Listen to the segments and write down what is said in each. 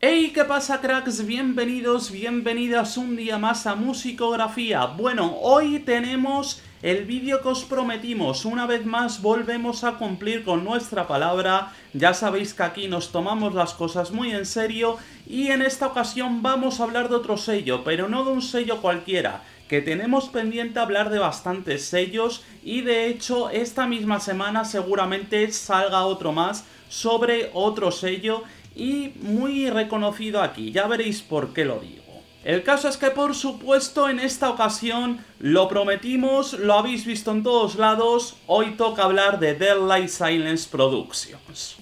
Hey, ¿qué pasa, cracks? Bienvenidos, bienvenidas un día más a Musicografía. Bueno, hoy tenemos el vídeo que os prometimos. Una vez más volvemos a cumplir con nuestra palabra. Ya sabéis que aquí nos tomamos las cosas muy en serio y en esta ocasión vamos a hablar de otro sello, pero no de un sello cualquiera, que tenemos pendiente hablar de bastantes sellos y de hecho esta misma semana seguramente salga otro más sobre otro sello y muy reconocido aquí, ya veréis por qué lo digo. El caso es que por supuesto en esta ocasión lo prometimos, lo habéis visto en todos lados, hoy toca hablar de Deadlight Silence Productions.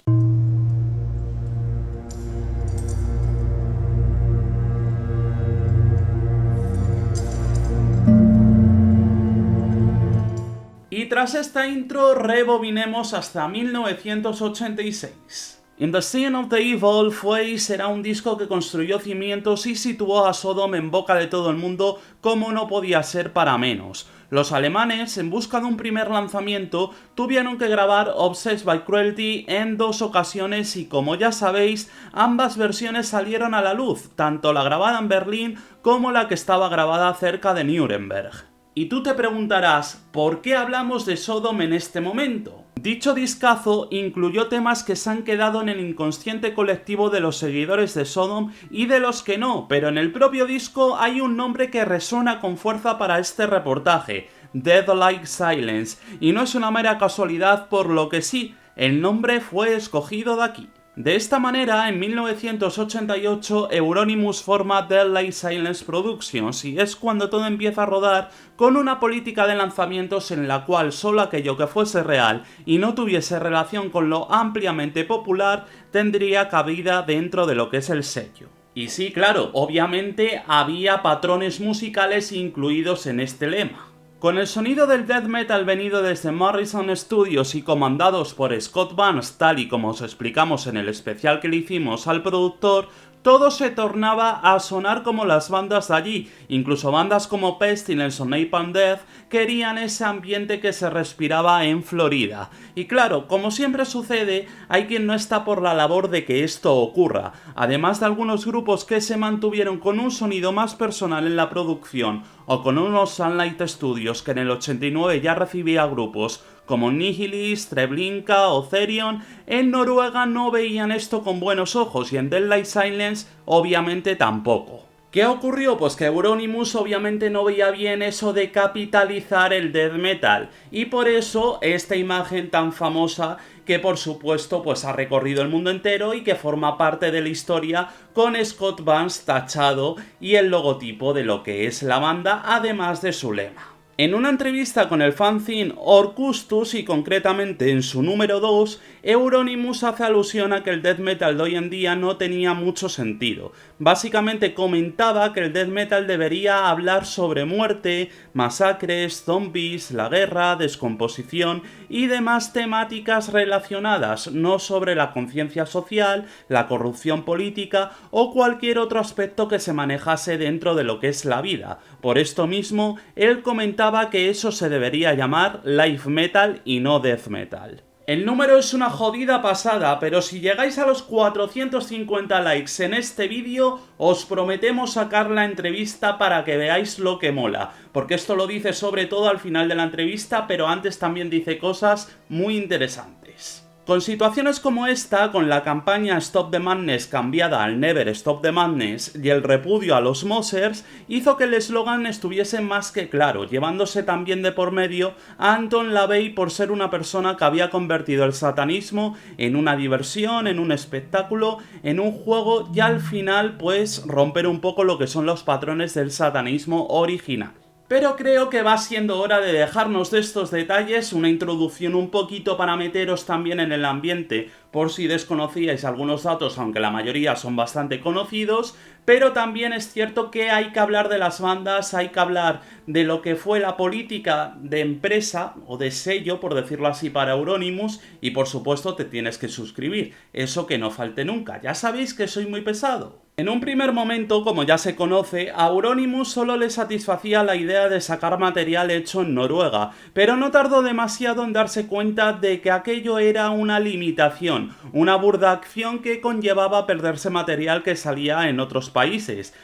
Y tras esta intro rebobinemos hasta 1986. In the Scene of the Evil fue y será un disco que construyó cimientos y situó a Sodom en boca de todo el mundo como no podía ser para menos. Los alemanes, en busca de un primer lanzamiento, tuvieron que grabar Obsessed by Cruelty en 2 ocasiones y como ya sabéis, ambas versiones salieron a la luz, tanto la grabada en Berlín como la que estaba grabada cerca de Nuremberg. Y tú te preguntarás, ¿por qué hablamos de Sodom en este momento? Dicho discazo incluyó temas que se han quedado en el inconsciente colectivo de los seguidores de Sodom y de los que no, pero en el propio disco hay un nombre que resuena con fuerza para este reportaje, Deadlight Silence, y no es una mera casualidad, por lo que sí, el nombre fue escogido de aquí. De esta manera, en 1988, Euronymous forma Deadlight Silence Productions y es cuando todo empieza a rodar con una política de lanzamientos en la cual solo aquello que fuese real y no tuviese relación con lo ampliamente popular tendría cabida dentro de lo que es el sello. Y sí, claro, obviamente había patrones musicales incluidos en este lema. Con el sonido del death metal venido desde Morrison Studios y comandados por Scott Burns, tal y como os explicamos en el especial que le hicimos al productor, todo se tornaba a sonar como las bandas de allí, incluso bandas como Pestilence o Napalm Death querían ese ambiente que se respiraba en Florida. Y claro, como siempre sucede, hay quien no está por la labor de que esto ocurra, además de algunos grupos que se mantuvieron con un sonido más personal en la producción, o con unos Sunlight Studios que en el 89 ya recibía grupos como Nihilist, Treblinka o Therion, en Noruega no veían esto con buenos ojos y en Deadlight Silence obviamente tampoco. ¿Qué ocurrió? Pues que Euronymous obviamente no veía bien eso de capitalizar el death metal y por eso esta imagen tan famosa que por supuesto pues ha recorrido el mundo entero y que forma parte de la historia con Scott Burns tachado y el logotipo de lo que es la banda además de su lema. En una entrevista con el fanzine Orcustus y concretamente en su número 2, Euronymous hace alusión a que el death metal de hoy en día no tenía mucho sentido. Básicamente comentaba que el death metal debería hablar sobre muerte, masacres, zombies, la guerra, descomposición y demás temáticas relacionadas, no sobre la conciencia social, la corrupción política o cualquier otro aspecto que se manejase dentro de lo que es la vida. Por esto mismo, él comentaba que eso se debería llamar life metal y no death metal. El número es una jodida pasada, pero si llegáis a los 450 likes en este vídeo, os prometemos sacar la entrevista para que veáis lo que mola, porque esto lo dice sobre todo al final de la entrevista, pero antes también dice cosas muy interesantes. Con situaciones como esta, con la campaña Stop the Madness cambiada al Never Stop the Madness y el repudio a los Mossers, hizo que el eslogan estuviese más que claro, llevándose también de por medio a Anton LaVey por ser una persona que había convertido el satanismo en una diversión, en un espectáculo, en un juego y al final pues romper un poco lo que son los patrones del satanismo original. Pero creo que va siendo hora de dejarnos de estos detalles, una introducción un poquito para meteros también en el ambiente, por si desconocíais algunos datos, aunque la mayoría son bastante conocidos, pero también es cierto que hay que hablar de las bandas, hay que hablar de lo que fue la política de empresa, o de sello, por decirlo así, para Euronymous, y por supuesto te tienes que suscribir, eso que no falte nunca, ya sabéis que soy muy pesado. En un primer momento, como ya se conoce, a Euronymous solo le satisfacía la idea de sacar material hecho en Noruega, pero no tardó demasiado en darse cuenta de que aquello era una limitación, canción, una burda acción que conllevaba perderse material que salía en otros países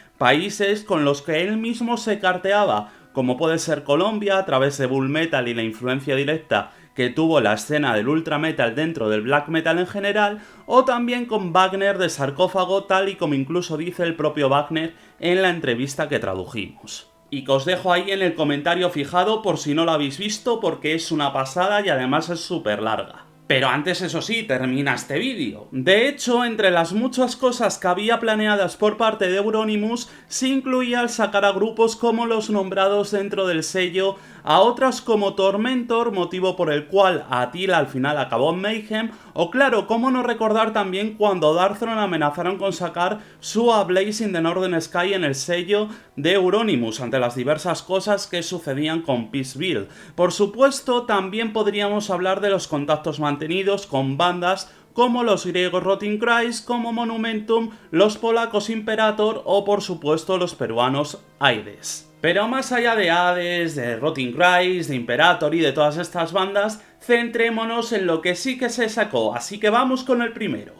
con los que él mismo se carteaba, como puede ser Colombia a través de Bull Metal y la influencia directa que tuvo la escena del ultra metal dentro del black metal en general, o también con Wagner de Sarcófago, tal y como incluso dice el propio Wagner en la entrevista que tradujimos. Y que os dejo ahí en el comentario fijado por si no lo habéis visto, porque es una pasada y además es súper larga. Pero antes, eso sí, termina este vídeo. De hecho, entre las muchas cosas que había planeadas por parte de Euronymous, se incluía el sacar a grupos como los nombrados dentro del sello, a otras como Tormentor, motivo por el cual Attila al final acabó en Mayhem, o claro, cómo no recordar también cuando Darkthrone amenazaron con sacar su A Blaze in the Northern Sky en el sello de Euronymous, ante las diversas cosas que sucedían con Peaceville. Por supuesto, también podríamos hablar de los contactos mantenidos con bandas como los griegos Rotting Christ, como Monumentum, los polacos Imperator o por supuesto los peruanos Aides. Pero más allá de Hades, de Rotting Christ, de Imperator y de todas estas bandas, centrémonos en lo que sí que se sacó, así que vamos con el primero.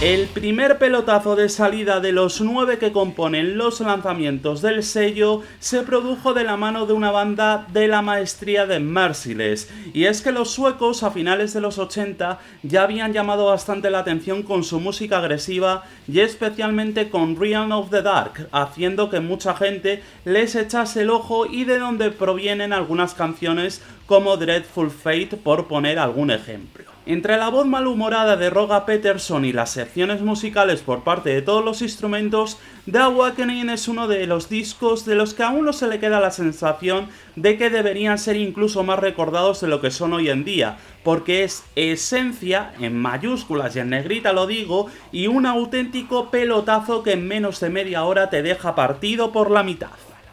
El primer pelotazo de salida de los 9 que componen los lanzamientos del sello se produjo de la mano de una banda de la maestría de Merciless, y es que los suecos a finales de los 80 ya habían llamado bastante la atención con su música agresiva y especialmente con Realm of the Dark, haciendo que mucha gente les echase el ojo, y de donde provienen algunas canciones como Dreadful Fate, por poner algún ejemplo. Entre la voz malhumorada de Roga Peterson y las secciones musicales por parte de todos los instrumentos, The Awakening es uno de los discos de los que a uno se le queda la sensación de que deberían ser incluso más recordados de lo que son hoy en día, porque es esencia, en mayúsculas y en negrita lo digo, y un auténtico pelotazo que en menos de media hora te deja partido por la mitad.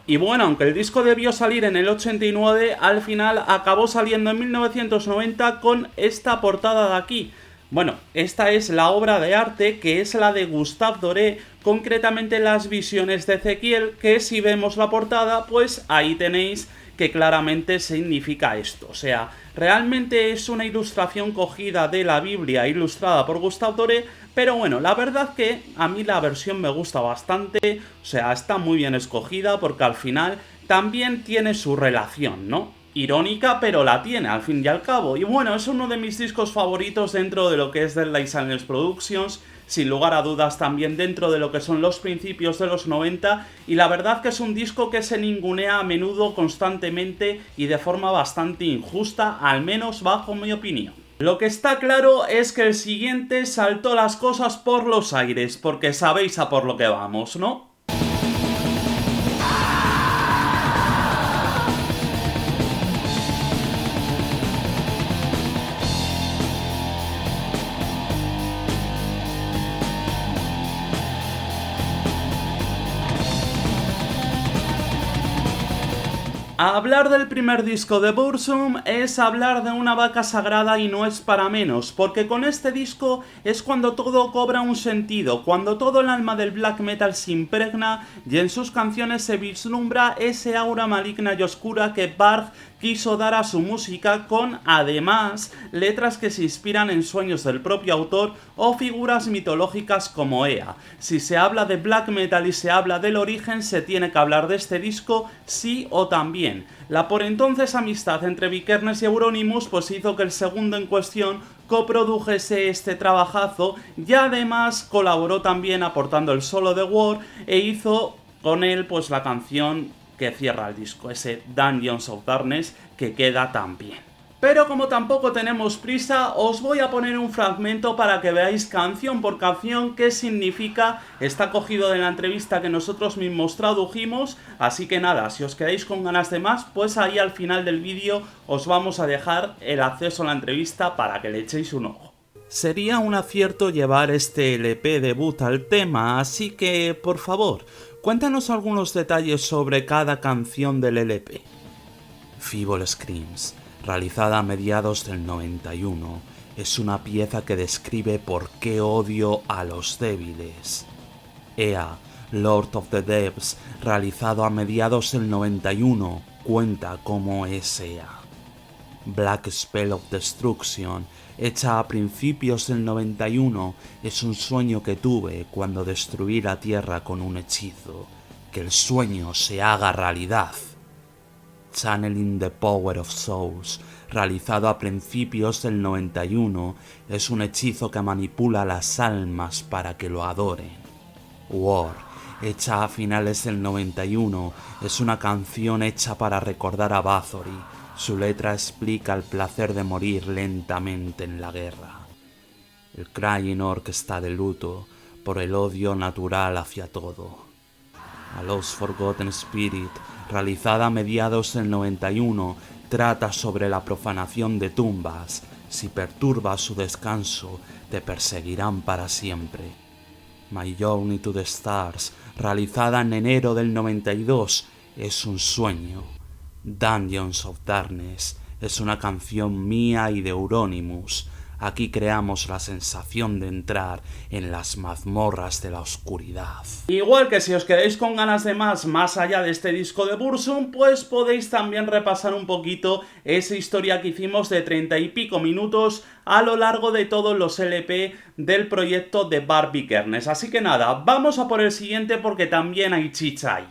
Y bueno, aunque el disco debió salir en el 89, al final acabó saliendo en 1990 con esta portada de aquí. Bueno, esta es la obra de arte, que es la de Gustave Doré, concretamente las visiones de Ezequiel, que si vemos la portada, pues ahí tenéis que claramente significa esto. O sea, realmente es una ilustración cogida de la Biblia ilustrada por Gustave Doré, pero bueno, la verdad que a mí la versión me gusta bastante, o sea, está muy bien escogida porque al final también tiene su relación, ¿no? Irónica, pero la tiene al fin y al cabo. Y bueno, es uno de mis discos favoritos dentro de lo que es Deadlight Silence Productions, sin lugar a dudas también dentro de lo que son los principios de los 90, y la verdad que es un disco que se ningunea a menudo, constantemente y de forma bastante injusta, al menos bajo mi opinión. Lo que está claro es que el siguiente saltó las cosas por los aires, porque sabéis a por lo que vamos, ¿no? Hablar del primer disco de Burzum es hablar de una vaca sagrada, y no es para menos, porque con este disco es cuando todo cobra un sentido, cuando todo el alma del black metal se impregna y en sus canciones se vislumbra ese aura maligna y oscura que Varg quiso dar a su música, con además letras que se inspiran en sueños del propio autor o figuras mitológicas como Ea. Si se habla de black metal y se habla del origen, se tiene que hablar de este disco sí o también. La por entonces amistad entre Vikernes y Euronymous pues hizo que el segundo en cuestión coprodujese este trabajazo, y además colaboró también aportando el solo de War e hizo con él pues la canción que cierra el disco, ese Dungeons of Darkness, que queda tan bien. Pero como tampoco tenemos prisa, os voy a poner un fragmento para que veáis canción por canción qué significa. Está cogido de la entrevista que nosotros mismos tradujimos, así que nada, si os quedáis con ganas de más, pues ahí al final del vídeo os vamos a dejar el acceso a la entrevista para que le echéis un ojo. Sería un acierto llevar este LP debut al tema, así que, por favor, cuéntanos algunos detalles sobre cada canción del LP. Feeble Screams, realizada a mediados del 91. Es una pieza que describe por qué odio a los débiles. Ea, Lord of the Depths, realizado a mediados del 91, cuenta cómo es Ea. Black Spell of Destruction, hecha a principios del 91, es un sueño que tuve cuando destruí la Tierra con un hechizo. Que el sueño se haga realidad. Channeling the Power of Souls, realizado a principios del 91, es un hechizo que manipula las almas para que lo adoren. War, hecha a finales del 91, es una canción hecha para recordar a Bathory. Su letra explica el placer de morir lentamente en la guerra. El Crying Orc está de luto por el odio natural hacia todo. A Lost Forgotten Spirit, realizada a mediados del 91, trata sobre la profanación de tumbas. Si perturbas su descanso, te perseguirán para siempre. My Journey to the Stars, realizada en enero del 92, es un sueño. Dungeons of Darkness es una canción mía y de Euronymous. Aquí creamos la sensación de entrar en las mazmorras de la oscuridad. Igual que si os quedáis con ganas de más allá de este disco de Burzum, pues podéis también repasar un poquito esa historia que hicimos de 30 y pico minutos a lo largo de todos los LP del proyecto de Barbie Kernes. Así que nada, vamos a por el siguiente porque también hay chicha ahí.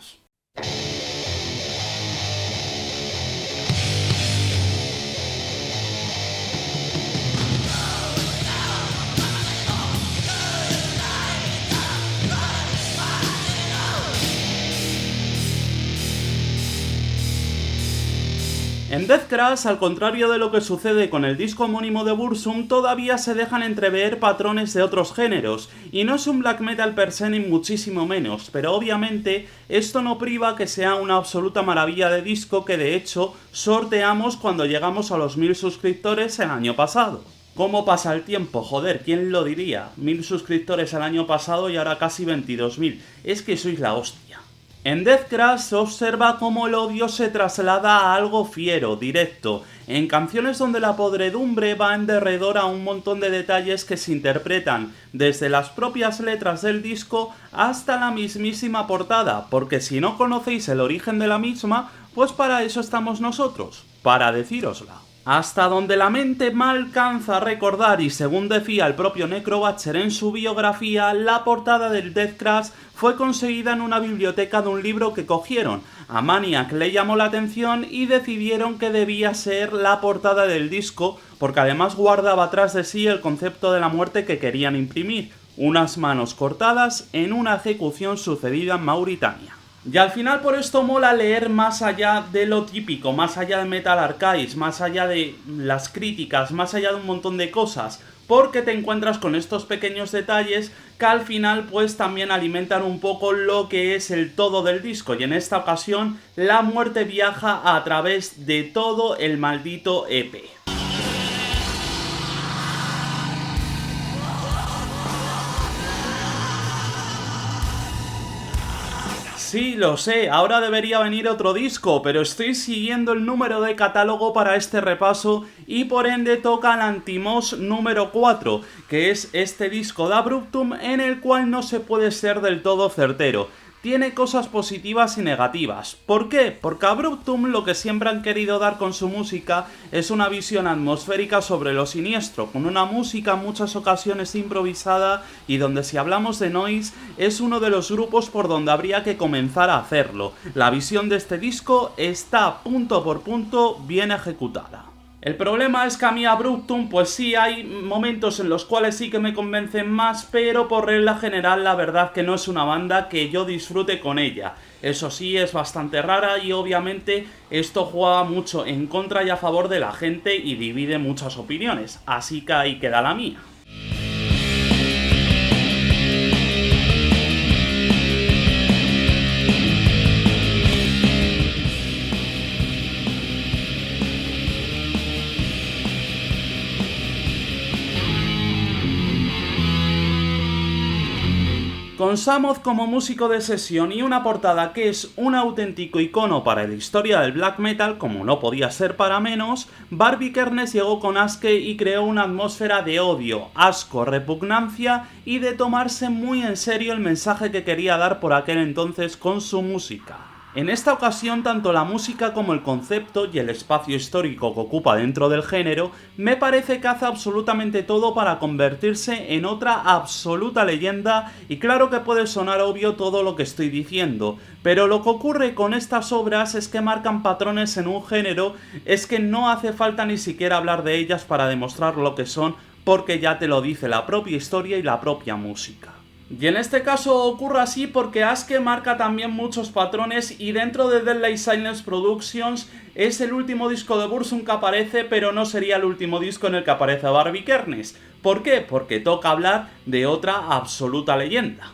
En Deathcrash, al contrario de lo que sucede con el disco homónimo de Burzum, todavía se dejan entrever patrones de otros géneros, y no es un black metal per se ni muchísimo menos, pero obviamente esto no priva que sea una absoluta maravilla de disco que de hecho sorteamos cuando llegamos a los 1000 suscriptores el año pasado. ¿Cómo pasa el tiempo? Joder, ¿quién lo diría? 1000 suscriptores el año pasado y ahora casi 22.000. Es que sois la hostia. En Deathcrash se observa cómo el odio se traslada a algo fiero, directo, en canciones donde la podredumbre va en derredor a un montón de detalles que se interpretan desde las propias letras del disco hasta la mismísima portada, porque si no conocéis el origen de la misma, pues para eso estamos nosotros, para decírosla. Hasta donde la mente me alcanza a recordar, y según decía el propio Necrobatcher en su biografía, la portada del Deathcrash fue conseguida en una biblioteca de un libro que cogieron. A Maniac le llamó la atención y decidieron que debía ser la portada del disco, porque además guardaba atrás de sí el concepto de la muerte que querían imprimir: unas manos cortadas en una ejecución sucedida en Mauritania. Y al final por esto mola leer más allá de lo típico, más allá de Metal Archives, más allá de las críticas, más allá de un montón de cosas, porque te encuentras con estos pequeños detalles que al final pues también alimentan un poco lo que es el todo del disco, y en esta ocasión la muerte viaja a través de todo el maldito EP. Sí, lo sé, ahora debería venir otro disco, pero estoy siguiendo el número de catálogo para este repaso y por ende toca el Antimos número 4, que es este disco de Abruptum en el cual no se puede ser del todo certero. Tiene cosas positivas y negativas. ¿Por qué? Porque Abruptum lo que siempre han querido dar con su música es una visión atmosférica sobre lo siniestro, con una música en muchas ocasiones improvisada y donde, si hablamos de noise, es uno de los grupos por donde habría que comenzar a hacerlo. La visión de este disco está punto por punto bien ejecutada. El problema es que a mí Abruptum, pues sí, hay momentos en los cuales sí que me convencen más, pero por regla general la verdad que no es una banda que yo disfrute con ella. Eso sí, es bastante rara y obviamente esto juega mucho en contra y a favor de la gente y divide muchas opiniones, así que ahí queda la mía. Con Sammoth como músico de sesión y una portada que es un auténtico icono para la historia del black metal, como no podía ser para menos, Barbie Kernes llegó con Aske y creó una atmósfera de odio, asco, repugnancia y de tomarse muy en serio el mensaje que quería dar por aquel entonces con su música. En esta ocasión, tanto la música como el concepto y el espacio histórico que ocupa dentro del género, me parece que hace absolutamente todo para convertirse en otra absoluta leyenda, y claro que puede sonar obvio todo lo que estoy diciendo, pero lo que ocurre con estas obras es que marcan patrones en un género, es que no hace falta ni siquiera hablar de ellas para demostrar lo que son, porque ya te lo dice la propia historia y la propia música. Y en este caso ocurre así porque Aske marca también muchos patrones, y dentro de Deadly Silence Productions es el último disco de Burzum que aparece, pero no sería el último disco en el que aparece Barbie Kernes. ¿Por qué? Porque toca hablar de otra absoluta leyenda.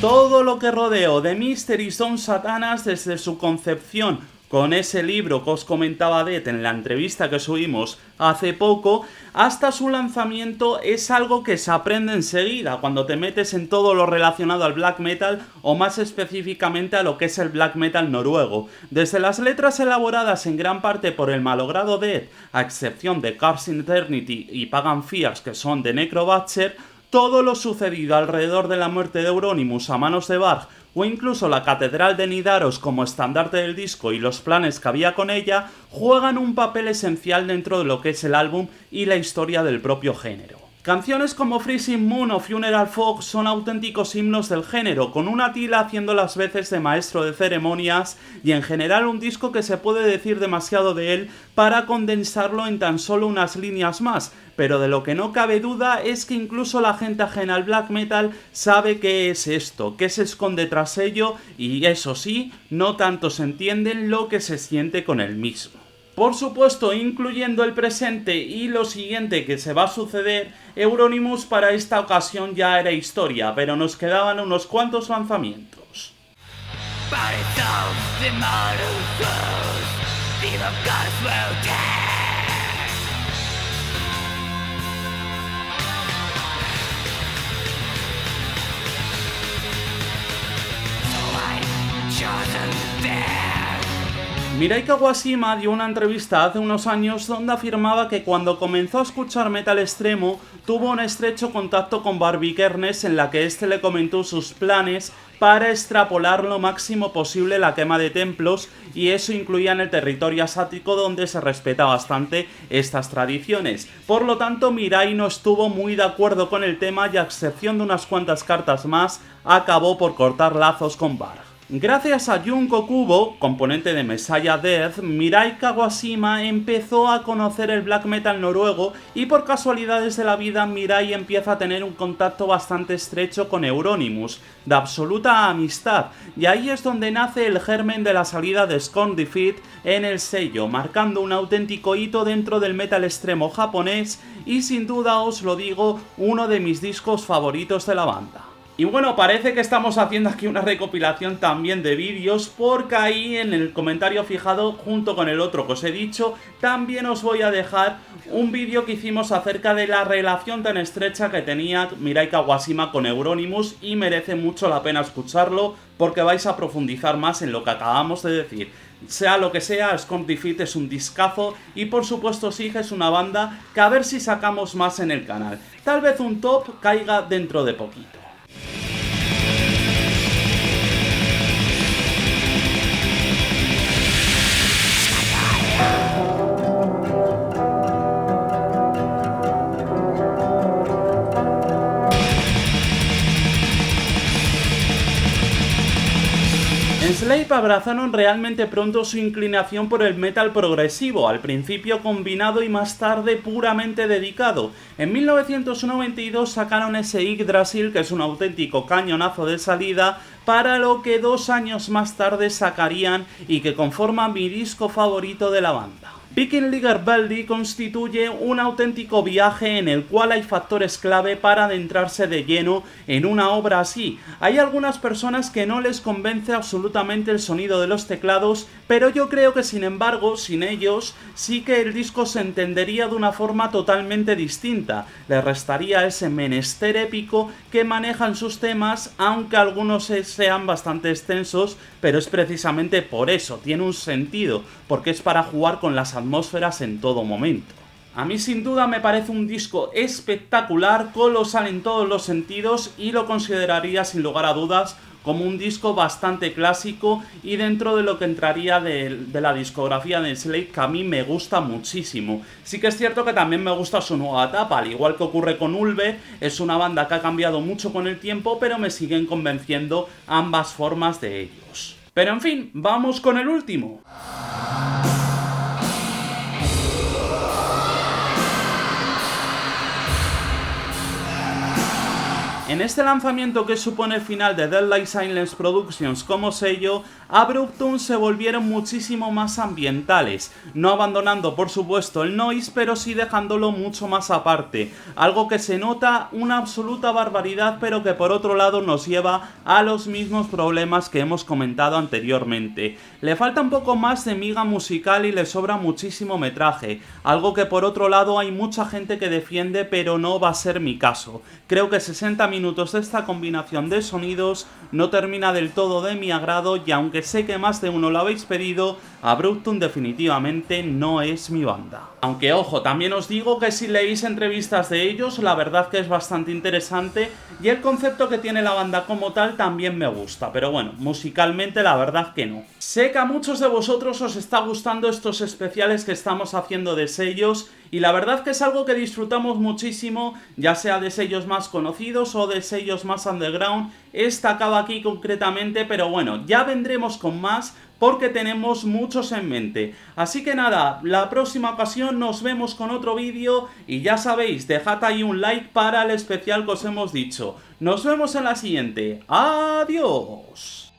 Todo lo que rodeó de Mystery son Satanas desde su concepción con ese libro que os comentaba de en la entrevista que subimos hace poco, hasta su lanzamiento, es algo que se aprende enseguida cuando te metes en todo lo relacionado al black metal, o más específicamente a lo que es el black metal noruego. Desde las letras elaboradas en gran parte por el malogrado Death, a excepción de Curse in Eternity y Pagan Fears, que son de Necrobutcher, todo lo sucedido alrededor de la muerte de Euronymous a manos de Varg, o incluso la catedral de Nidaros como estandarte del disco y los planes que había con ella, juegan un papel esencial dentro de lo que es el álbum y la historia del propio género. Canciones como Freezing Moon o Funeral Fog son auténticos himnos del género, con una Attila haciendo las veces de maestro de ceremonias, y en general un disco que se puede decir demasiado de él para condensarlo en tan solo unas líneas más, pero de lo que no cabe duda es que incluso la gente ajena al black metal sabe qué es esto, qué se esconde tras ello, y eso sí, no tanto se entienden lo que se siente con el mismo. Por supuesto, incluyendo el presente y lo siguiente que se va a suceder, Euronymous para esta ocasión ya era historia, pero nos quedaban unos cuantos lanzamientos. Mirai Kawashima dio una entrevista hace unos años donde afirmaba que cuando comenzó a escuchar metal extremo tuvo un estrecho contacto con Barbie Kernes, en la que este le comentó sus planes para extrapolar lo máximo posible la quema de templos, y eso incluía en el territorio asático, donde se respeta bastante estas tradiciones. Por lo tanto, Mirai no estuvo muy de acuerdo con el tema y, a excepción de unas cuantas cartas más, acabó por cortar lazos con Varg. Gracias a Junko Kubo, componente de Messiah Death, Mirai Kawashima empezó a conocer el black metal noruego, y por casualidades de la vida Mirai empieza a tener un contacto bastante estrecho con Euronymous, de absoluta amistad, y ahí es donde nace el germen de la salida de Scorn Defeat en el sello, marcando un auténtico hito dentro del metal extremo japonés, y sin duda os lo digo, uno de mis discos favoritos de la banda. Y bueno, parece que estamos haciendo aquí una recopilación también de vídeos, porque ahí en el comentario fijado, junto con el otro que os he dicho, también os voy a dejar un vídeo que hicimos acerca de la relación tan estrecha que tenía Mirai Kawashima con Euronymous, y merece mucho la pena escucharlo porque vais a profundizar más en lo que acabamos de decir. Sea lo que sea, Scorn Defeat es un discazo, y por supuesto Sig es una banda que a ver si sacamos más en el canal. Tal vez un top caiga dentro de poquito. Enslaved abrazaron realmente pronto su inclinación por el metal progresivo, al principio combinado y más tarde puramente dedicado. En 1992 sacaron ese Yggdrasil, que es un auténtico cañonazo de salida, para lo que 2 años más tarde sacarían y que conforma mi disco favorito de la banda. Picking Belly constituye un auténtico viaje en el cual hay factores clave para adentrarse de lleno en una obra así. Hay algunas personas que no les convence absolutamente el sonido de los teclados, pero yo creo que sin embargo, sin ellos, sí que el disco se entendería de una forma totalmente distinta. Le restaría ese menester épico que manejan sus temas, aunque algunos sean bastante extensos, pero es precisamente por eso, tiene un sentido, porque es para jugar con las atmósferas en todo momento. A mí sin duda me parece un disco espectacular, colosal en todos los sentidos y lo consideraría sin lugar a dudas como un disco bastante clásico y dentro de lo que entraría de la discografía de Slade, que a mí me gusta muchísimo. Sí que es cierto que también me gusta su nueva etapa, al igual que ocurre con Ulve, es una banda que ha cambiado mucho con el tiempo, pero me siguen convenciendo ambas formas de ellos. Pero en fin, vamos con el último. En este lanzamiento que supone el final de Deadlight Silence Productions como sello, Abruptum se volvieron muchísimo más ambientales, no abandonando por supuesto el noise, pero sí dejándolo mucho más aparte, algo que se nota una absoluta barbaridad, pero que por otro lado nos lleva a los mismos problemas que hemos comentado anteriormente. Le falta un poco más de miga musical y le sobra muchísimo metraje, algo que por otro lado hay mucha gente que defiende, pero no va a ser mi caso. Creo que 60 minutos de esta combinación de sonidos no termina del todo de mi agrado y aunque sé que más de uno lo habéis pedido, Abruptum definitivamente no es mi banda. Aunque ojo, también os digo que si leéis entrevistas de ellos, la verdad que es bastante interesante y el concepto que tiene la banda como tal también me gusta, pero bueno, musicalmente la verdad que no. Sé que a muchos de vosotros os está gustando estos especiales que estamos haciendo de sellos y la verdad que es algo que disfrutamos muchísimo, ya sea de sellos más conocidos o de sellos más underground. Esta acaba aquí concretamente, pero bueno, ya vendremos con más porque tenemos muchos en mente. Así que nada, la próxima ocasión nos vemos con otro vídeo y ya sabéis, dejad ahí un like para el especial que os hemos dicho. Nos vemos en la siguiente. ¡Adiós!